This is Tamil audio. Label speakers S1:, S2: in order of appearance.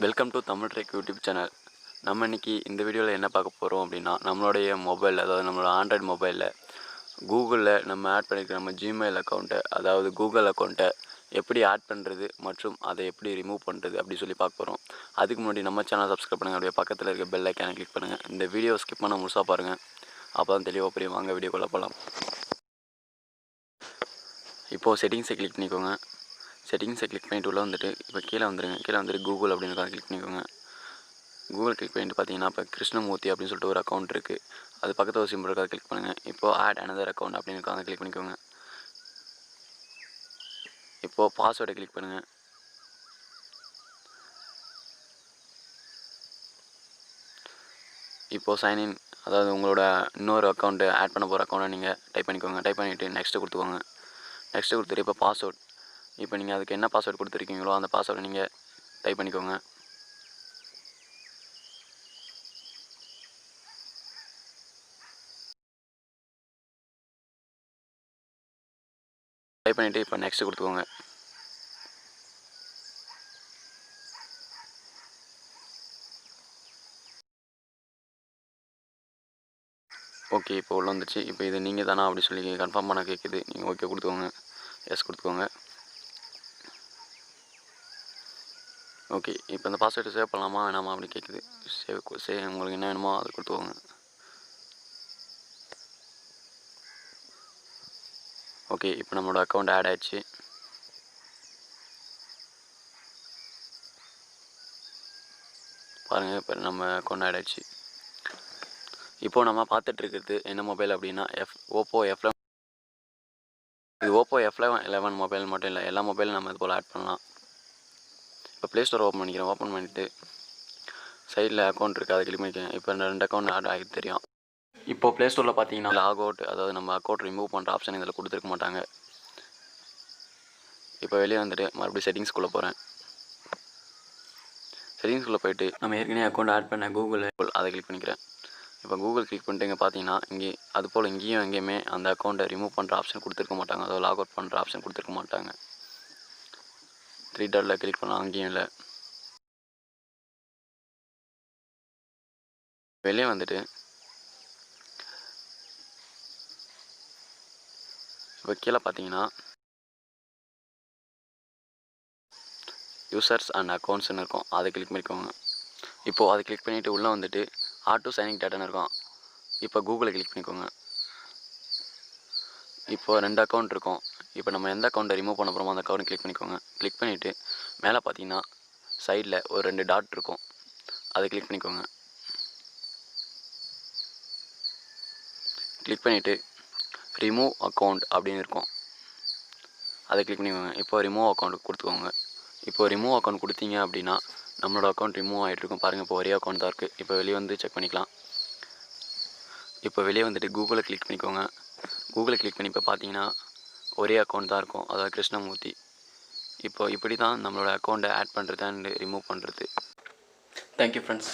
S1: Welcome to Tamil tech YouTube channel. நம்ம இன்றைக்கி இந்த வீடியோவில் என்ன பார்க்க போகிறோம் அப்படின்னா, நம்மளுடைய மொபைல், அதாவது நம்மளோட ஆண்ட்ராய்டு மொபைலில் கூகுளில் நம்ம ஆட் பண்ணியிருக்க நம்ம ஜிமெயில் அக்கௌண்ட்டை, அதாவது கூகுள் அக்கௌண்ட்டை எப்படி ஆட் பண்ணுறது மற்றும் அதை எப்படி ரிமூவ் பண்ணுறது அப்படி சொல்லி பார்க்க போகிறோம். அதுக்கு முன்னாடி நம்ம சேனல் சப்ஸ்கிரைப் பண்ணுங்கள், அப்படியே பக்கத்தில் இருக்க பெல் ஐக்கானை கிளிக் பண்ணுங்கள். இந்த வீடியோ ஸ்கிப் பண்ண முழுசாக பாருங்கள், அப்போ தான் தெளிவாக புரியும். வாங்க வீடியோக்குள்ளே போகலாம். இப்போது செட்டிங்ஸை கிளிக் பண்ணிக்கோங்க. செட்டிங்ஸை கிளிக் பண்ணிட்டு உள்ளே வந்துட்டு இப்போ கீழே வந்துடுங்க. கீழே வந்துட்டு கூகுள் அப்படின்னு கிளிக் பண்ணிக்கோங்க. கூகுள் கிளிக் பண்ணிட்டு பார்த்தீங்கன்னா, இப்போ கிருஷ்ணமூர்த்தி அப்படின்னு சொல்லிட்டு ஒரு அக்கௌண்ட் இருக்குது. அது பக்கத்தில் ஒரு சிம்பிள் இருக்காது, கிளிக் பண்ணுங்கள். இப்போது ஆட் அனதர் அக்கௌண்ட் அப்படின்னு கிளிக் பண்ணிக்கோங்க. இப்போது பாஸ்வேர்டை கிளிக் பண்ணுங்கள். இப்போது சைன்இன், அதாவது உங்களோட இன்னொரு அக்கௌண்ட்டு ஆட் பண்ண போகிற அக்கௌண்ட்டை நீங்கள் டைப் பண்ணிக்கோங்க. டைப் பண்ணிவிட்டு நெக்ஸ்ட்டு கொடுத்துக்கோங்க. நெக்ஸ்ட்டு கொடுத்துட்டு இப்போ பாஸ்வேர்ட், இப்போ நீங்கள் அதுக்கு என்ன பாஸ்வேர்டு கொடுத்துருக்கீங்களோ அந்த பாஸ்வேர்டை நீங்கள் டைப் பண்ணிக்கோங்க. டைப் பண்ணிவிட்டு இப்போ நெக்ஸ்ட்டு கொடுத்துக்கோங்க. ஓகே, இப்போ உள்ள வந்துச்சு. இப்போ இது நீங்கள் தானா அப்படி சொல்லி கன்ஃபார்ம் பண்ண கேட்குது. நீங்கள் ஓகே கொடுத்துக்கோங்க, எஸ் கொடுத்துக்கோங்க. ஓகே, இப்போ இந்த பாஸ்வேர்டு சேவ் பண்ணலாமா வேணாமா அப்படி கேட்குது. சேவ் உங்களுக்கு என்ன வேணுமோ அதை கொடுத்துக்கோங்க. ஓகே, இப்போ நம்மளோட அக்கௌண்ட் ஆட் ஆகிடுச்சு. பாருங்கள், இப்போ நம்ம அக்கௌண்ட் ஆட் ஆகிடுச்சு. இப்போது நம்ம பார்த்துட்ருக்கிறது என்ன மொபைல் அப்படின்னா ஓப்போ F11. இது ஓப்போ F11 மொபைல் மட்டும் இல்லை, எல்லா மொபைலும் நம்ம இது போல் ஆட் பண்ணலாம். இப்போ ப்ளே ஸ்டோர் ஓப்பன் பண்ணிக்கிறேன். ஓப்பன் பண்ணிவிட்டு சைடில் அக்கௌண்ட் இருக்குது, அதை கிளிக் பண்ணிக்கிறேன். இப்போ 2 அக்கௌண்ட் ஆட் ஆகி தெரியும். இப்போது ப்ளே ஸ்டோரில் பார்த்தீங்கன்னா லாக் அவுட், அதாவது நம்ம அக்கௌண்ட் ரிமூவ் பண்ணுற ஆப்ஷன் இதில் கொடுத்துருக்க மாட்டாங்க. இப்போ வெளியே வந்துட்டு மறுபடியும் செட்டிங்ஸ்குள்ளே போகிறேன். செட்டிங்ஸ்குள்ளே போய்ட்டு நம்ம ஏற்கனவே அக்கௌண்ட் ஆட் பண்ண கூகுள் அதை கிளிக் பண்ணிக்கிறேன். இப்போ கூகுள் கிளிக் பண்ணிட்டு இங்கே பார்த்தீங்கன்னா இங்கே அதுபோல் இங்கேயும் எங்கேயுமே அந்த அக்கௌண்ட்டை ரிமூவ் பண்ணுற ஆப்ஷன் கொடுத்துருக்க மாட்டாங்க, அதாவது லாக் அவுட் பண்ணுற ஆப்ஷன் கொடுத்துருக்க மாட்டாங்க. 3 டாட்டில் கிளிக் பண்ணலாம், அங்கேயும் இல்லை. வெளியே வந்துட்டு இப்போ கீழே பார்த்தீங்கன்னா யூசர்ஸ் அண்ட் அக்கௌண்ட்ஸ்னு இருக்கும், அதை கிளிக் பண்ணிக்கோங்க. இப்போது அதை கிளிக் பண்ணிவிட்டு உள்ளே வந்துட்டு ஆட்டோ சைனிங் டேட்டான்னு இருக்கும். இப்போ கூகுளை கிளிக் பண்ணிக்கோங்க. இப்போது 2 அக்கௌண்ட் இருக்கும். இப்போ நம்ம எந்த அக்கௌண்ட்டை ரிமூவ் பண்ண போகிறோமோ அந்த அக்கௌண்ட் கிளிக் பண்ணிக்கோங்க. கிளிக் பண்ணிவிட்டு மேலே பார்த்தீங்கன்னா சைடில் ஒரு 2 டாட் இருக்கும், அதை கிளிக் பண்ணிக்கோங்க. கிளிக் பண்ணிவிட்டு ரிமூவ் அக்கௌண்ட் அப்படின்னு இருக்கும், அதை கிளிக் பண்ணிக்கோங்க. இப்போ ரிமூவ் அக்கௌண்ட் கொடுத்துக்கோங்க. இப்போ ரிமூவ் அக்கௌண்ட் கொடுத்தீங்க அப்படின்னா நம்மளோட அக்கௌண்ட் ரிமூவ் ஆகிட்டு இருக்கும். பாருங்கள், இப்போ ஒரே அக்கௌண்ட் தான் இருக்குது. இப்போ வெளியே வந்து செக் பண்ணிக்கலாம். இப்போ வெளியே வந்துட்டு கூகுளை கிளிக் பண்ணிக்கோங்க. கூகுளை கிளிக் பண்ணி இப்போ பார்த்தீங்கன்னா ஒரே அக்கௌண்ட் தான் இருக்கும், அதாவது கிருஷ்ணமூர்த்தி. இப்போ இப்படி தான் நம்மளோட அக்கௌண்ட்டை ஆட் பண்ணுறது அண்ட் ரிமூவ் பண்ணுறது. Thank you friends.